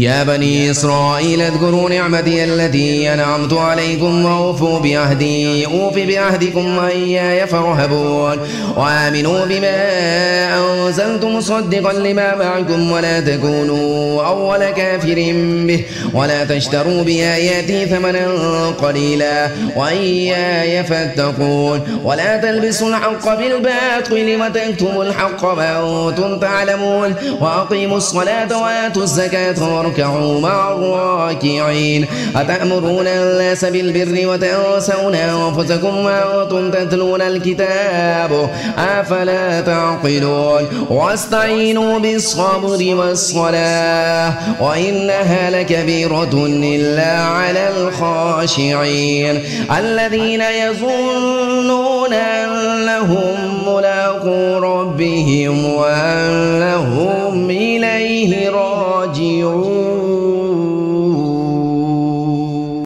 يا بني إسرائيل اذكروا نعمتي التي أنعمت عليكم وأوفوا بعهدي أوف بعهدكم وإياي فارهبون وآمنوا بما أنزلت مصدقا لما معكم ولا تكونوا أول كافر به ولا تشتروا بآياتي ثمنا قليلا وإياي فاتقون ولا تلبسوا الحق بالباطل وتكتموا الحق وأنتم تعلمون وأقيموا الصلاة وآتوا الزكاة واركعوا مع الراكعين أتأمرون الناس بالبر وتنسون أنفسكم وأنتم تتلون الكتاب أفلا تعقلون واستعينوا بالصبر والصلاة وإنها لكبيرة إلا على الخاشعين الذين يظنون أنهم ملاقو ربهم وأنهم إليه راجعون.